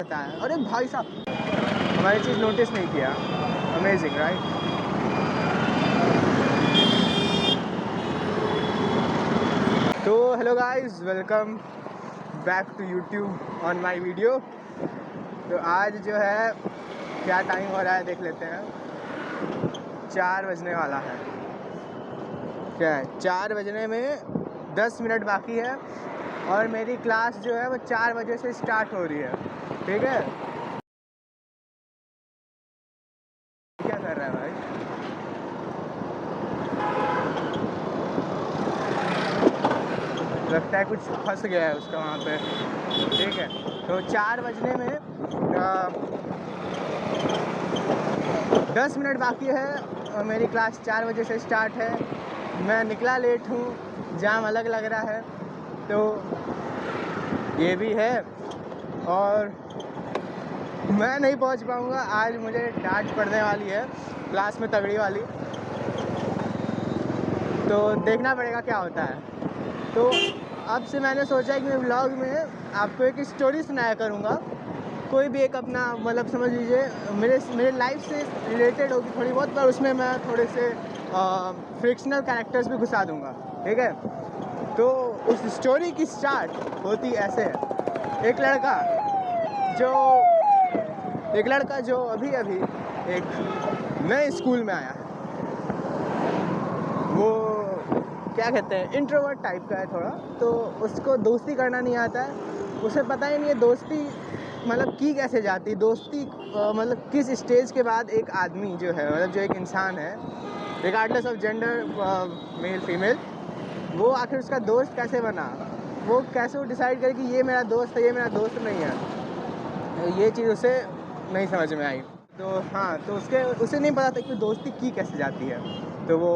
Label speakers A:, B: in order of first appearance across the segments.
A: होता है। अरे भाई साहब, हमारी चीज़ नोटिस नहीं किया। Amazing right. तो hello guys, welcome back to YouTube on my video. तो आज जो है क्या टाइम हो रहा है देख लेते हैं। 4 बजने वाला है। क्या है, 4 बजने में 10 मिनट बाकी है और मेरी क्लास जो है वो 4 बजे से स्टार्ट हो रही है। ठीक है, क्या कर रहा है भाई? लगता है कुछ फंस गया है उसका वहाँ पे। ठीक है, तो 4 बजने में 10 मिनट बाकी है और मेरी क्लास 4 बजे से स्टार्ट है। मैं निकला लेट हूँ, जाम अलग लग रहा है, तो ये भी है। और मैं नहीं पहुँच पाऊँगा आज, मुझे डांट पड़ने वाली है क्लास में तगड़ी वाली, तो देखना पड़ेगा क्या होता है। तो अब से मैंने सोचा है कि मैं व्लॉग में आपको एक स्टोरी सुनाया करूँगा, कोई भी एक अपना मतलब समझ लीजिए मेरे लाइफ से रिलेटेड होगी थोड़ी बहुत, पर उसमें मैं थोड़े से फ्रिक्शनल कैरेक्टर्स भी घुसा दूँगा। ठीक है, तो उस स्टोरी की स्टार्ट होती ऐसे है। एक लड़का जो अभी अभी एक नए स्कूल में आया है, वो क्या कहते हैं, इंट्रोवर्ट टाइप का है थोड़ा, तो उसको दोस्ती करना नहीं आता है। उसे पता ही नहीं है दोस्ती मतलब की कैसे जाती, दोस्ती मतलब किस स्टेज के बाद एक आदमी जो है, मतलब जो एक इंसान है, regardless of gender, male female, वो आखिर उसका दोस्त कैसे बना, वो कैसे डिसाइड करे कि ये मेरा दोस्त है, ये मेरा दोस्त नहीं है। ये चीज़ उसे नहीं समझ में आई। तो हाँ, तो उसे नहीं पता था कि दोस्ती की कैसे जाती है। तो वो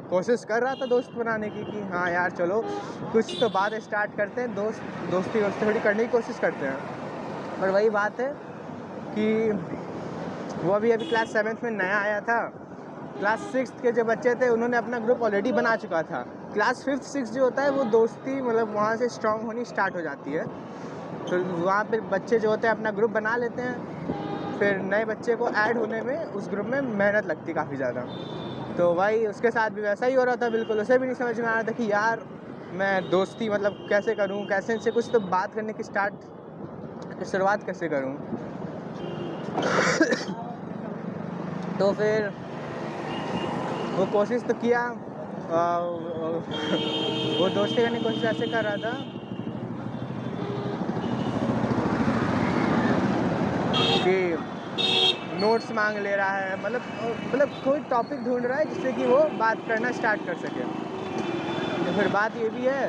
A: कोशिश कर रहा था दोस्त बनाने की कि हाँ यार चलो कुछ तो बात स्टार्ट करते हैं, दोस्ती थोड़ी करने की कोशिश करते हैं। पर वही बात है कि वो अभी क्लास 7th में नया आया था। क्लास 6th के जो बच्चे थे उन्होंने अपना ग्रुप ऑलरेडी बना चुका था। क्लास 5th 6th जो होता है वो दोस्ती मतलब वहाँ से स्ट्रॉन्ग होनी स्टार्ट हो जाती है। तो वहाँ पे बच्चे जो होते हैं अपना ग्रुप बना लेते हैं, फिर नए बच्चे को ऐड होने में उस ग्रुप में मेहनत लगती काफ़ी ज़्यादा। तो भाई उसके साथ भी वैसा ही हो रहा था बिल्कुल। उसे भी नहीं समझ में आ रहा था कि यार मैं दोस्ती मतलब कैसे करूं, कैसे इनसे कुछ तो बात करने की शुरुआत कैसे करूं। तो फिर वो कोशिश तो किया, वो दोस्ती करने की कोशिश ऐसे कर रहा था कि नोट्स मांग ले रहा है, मतलब कोई टॉपिक ढूंढ रहा है जिससे कि वो बात करना स्टार्ट कर सके। तो फिर बात ये भी है,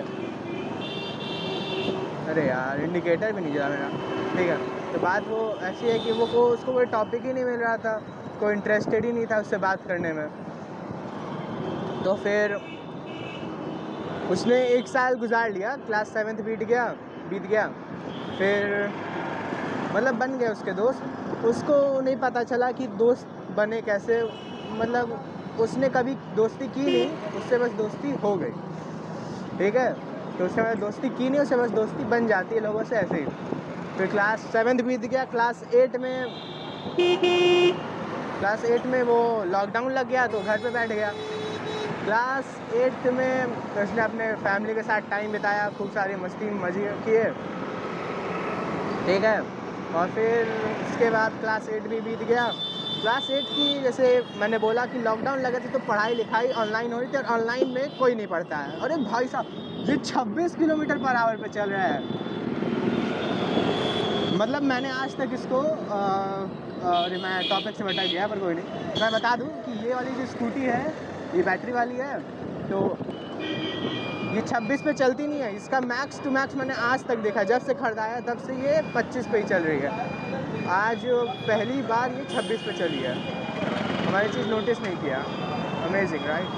A: अरे यार इंडिकेटर भी नहीं जला मेरा। ठीक है, तो बात वो ऐसी है कि उसको कोई टॉपिक ही नहीं मिल रहा था, कोई इंटरेस्टेड ही नहीं था उससे बात करने में। तो फिर उसने 1 साल गुजार लिया, क्लास 7th बीत गया। फिर मतलब बन गए उसके दोस्त। उसको नहीं पता चला कि दोस्त बने कैसे, मतलब उसने कभी दोस्ती की नहीं, उससे बस दोस्ती हो गई। ठीक है, तो उससे बस दोस्ती की नहीं, उससे बस दोस्ती बन जाती है लोगों से ऐसे ही। फिर क्लास 7th बीत गया। क्लास 8 में वो लॉकडाउन लग गया तो घर पे बैठ गया। क्लास 8 में उसने अपने फैमिली के साथ टाइम बिताया, खूब सारी मस्ती मजे किए। ठीक है, और फिर उसके बाद क्लास 8 भी बीत गया। क्लास 8 की जैसे मैंने बोला कि लॉकडाउन लगे थे तो पढ़ाई लिखाई ऑनलाइन हो रही थी, और ऑनलाइन में कोई नहीं पढ़ता है। अरे भाई साहब, ये 26 किलोमीटर पर आवर पे चल रहा है। मतलब मैंने आज तक इसको अरे मैं टॉपिक से भटक गया, पर कोई नहीं। मैं बता दूं कि ये वाली जो स्कूटी है ये बैटरी वाली है, तो ये 26 पे चलती नहीं है। इसका मैक्स टू मैक्स मैंने आज तक देखा, जब से खरीदाया तब से ये 25 पे ही चल रही है। आज पहली बार ये 26 पे चली है। हमारी चीज़ नोटिस नहीं किया। Amazing right.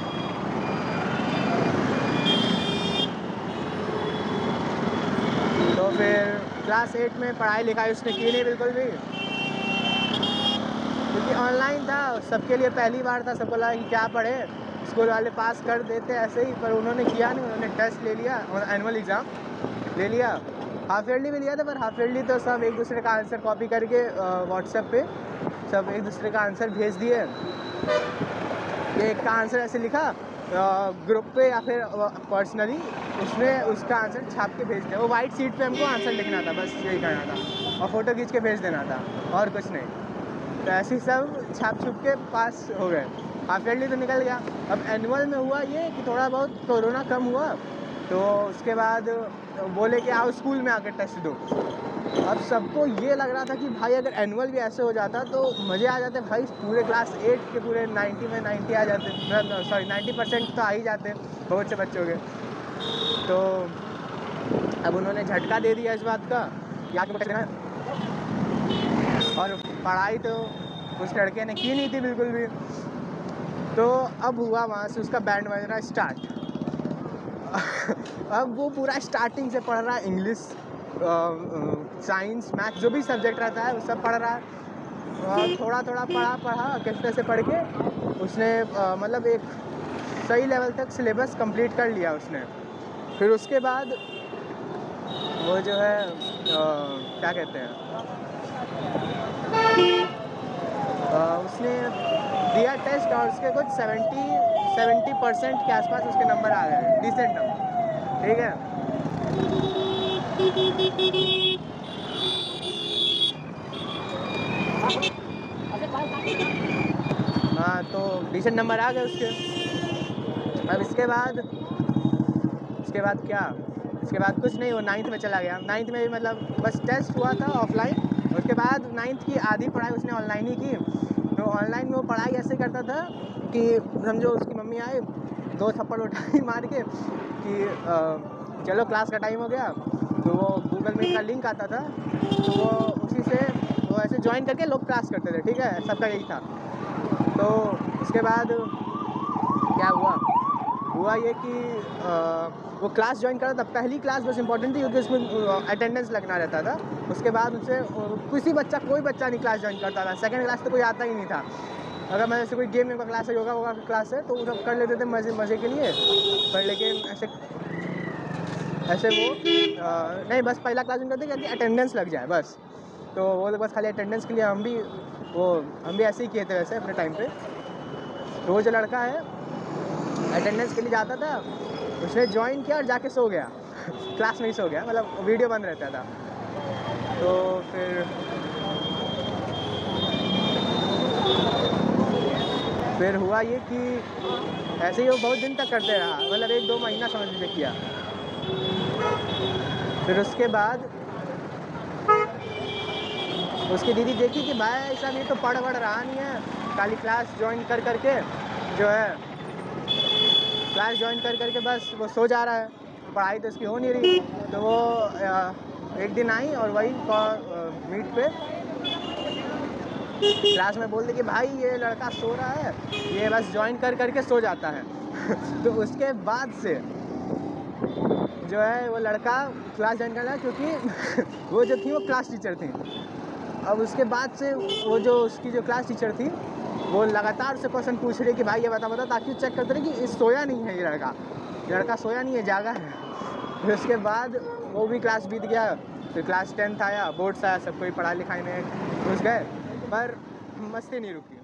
A: तो फिर क्लास 8 में पढ़ाई लिखाई उसने की नहीं बिल्कुल भी, क्योंकि ऑनलाइन था, सबके लिए पहली बार था। सबको लगा कि क्या पढ़े, स्कूल वाले पास कर देते ऐसे ही, पर उन्होंने किया नहीं। उन्होंने टेस्ट ले लिया और एनुअल एग्ज़ाम ले लिया हाफ ईयरली भी लिया था, पर हाफ ईयरली तो सब एक दूसरे का आंसर कॉपी करके व्हाट्सएप पे सब एक दूसरे का आंसर भेज दिए। एक का आंसर ऐसे लिखा ग्रुप पे या फिर पर्सनली, उसने उसका आंसर छाप के भेज दिया। वो वाइट शीट पे हमको आंसर लिखना था, बस यही करना था और फ़ोटो खींच के भेज देना था और कुछ नहीं। तो ऐसे ही सब छाप छुप के पास हो गए। हाफ ईयरली तो निकल गया। अब एनुअल में हुआ ये कि थोड़ा बहुत कोरोना कम हुआ, तो उसके बाद बोले कि आओ स्कूल में आकर टेस्ट दो। अब सबको ये लग रहा था कि भाई अगर एनुअल भी ऐसे हो जाता तो मज़े आ जाते भाई, पूरे क्लास 8 के पूरे 90 में 90 आ जाते, सॉरी 90% तो आ ही जाते बहुत से बच्चों के। तो अब उन्होंने झटका दे दिया इस बात का कि आगे टेस्ट देना है। और पढ़ाई तो उस लड़के ने की नहीं थी बिल्कुल भी। तो अब हुआ वहाँ से उसका बैंड बजना स्टार्ट। अब वो पूरा स्टार्टिंग से पढ़ रहा है, इंग्लिश, साइंस, मैथ, जो भी सब्जेक्ट रहता है वो सब पढ़ रहा है। थोड़ा थोड़ा पढ़ा कैसे से पढ़ के उसने मतलब एक सही लेवल तक सिलेबस कंप्लीट कर लिया उसने। फिर उसके बाद वो जो है क्या कहते हैं, उसने दिया टेस्ट और उसके कुछ 70% के आसपास उसके नंबर आ गए, डिसेंट नंबर, ठीक है। हाँ, तो डिसेंट नंबर आ गए उसके। अब इसके बाद क्या, इसके बाद कुछ नहीं, वो 9th में चला गया। 9th में भी मतलब बस टेस्ट हुआ था ऑफलाइन, उसके बाद 9th की आधी पढ़ाई उसने ऑनलाइन ही की। तो ऑनलाइन में वो पढ़ाई ऐसे करता था कि समझो उसकी मम्मी आए, 2 थप्पड़ उठाई मार के कि चलो क्लास का टाइम हो गया, तो वो गूगल मीट का लिंक आता था, तो वो उसी से वो ऐसे ज्वाइन करके लोग क्लास करते थे, ठीक है, सबका यही था। तो उसके बाद क्या हुआ ये कि वो क्लास ज्वाइन करा था। पहली क्लास बस इंपॉर्टेंट थी क्योंकि उसमें अटेंडेंस लगना रहता था। उसके बाद उससे कोई बच्चा नहीं क्लास ज्वाइन करता था। सेकंड क्लास तो कोई आता ही नहीं था। अगर मैं ऐसे कोई गेम का क्लास है, योगा का क्लास है, तो वो सब कर लेते थे मज़े के लिए, पर लेकिन ऐसे वो नहीं, बस पहला क्लास ज्वाइन करते कि अटेंडेंस लग जाए बस। तो वो बस खाली अटेंडेंस के लिए हम भी ऐसे ही किए थे वैसे अपने टाइम पे। तो वो जो लड़का है अटेंडेंस के लिए जाता था, उसने ज्वाइन किया और जाके सो गया। क्लास में ही सो गया, मतलब वीडियो बंद रहता था। तो फिर हुआ ये कि ऐसे ही वो बहुत दिन तक करते रहा, मतलब 1-2 महीना समझ लीजिए किया। फिर उसके बाद उसकी दीदी देखी कि भाई साहब ये तो पढ़ रहा नहीं है, खाली क्लास ज्वाइन करके जो है क्लास ज्वाइन करके बस वो सो जा रहा है, पढ़ाई तो इसकी हो नहीं रही। तो वो एक दिन आई और वही मीट पे क्लास में बोल दी कि भाई ये लड़का सो रहा है, ये बस ज्वाइन करके सो जाता है। तो उसके बाद से जो है वो लड़का क्लास ज्वाइन कर रहा है, क्योंकि वो जो थी वो क्लास टीचर थी। अब उसके बाद से वो जो उसकी जो क्लास टीचर थी वो लगातार से क्वेश्चन पूछ रही है कि भाई ये बता, ताकि चेक करते रहे कि सोया नहीं है, ये लड़का सोया नहीं है, जागा है। फिर उसके बाद वो भी क्लास बीत गया। फिर क्लास 10th आया, बोर्ड्स आया, सब कोई पढ़ाई लिखाई में घुस गए, पर मस्ती नहीं रुकी।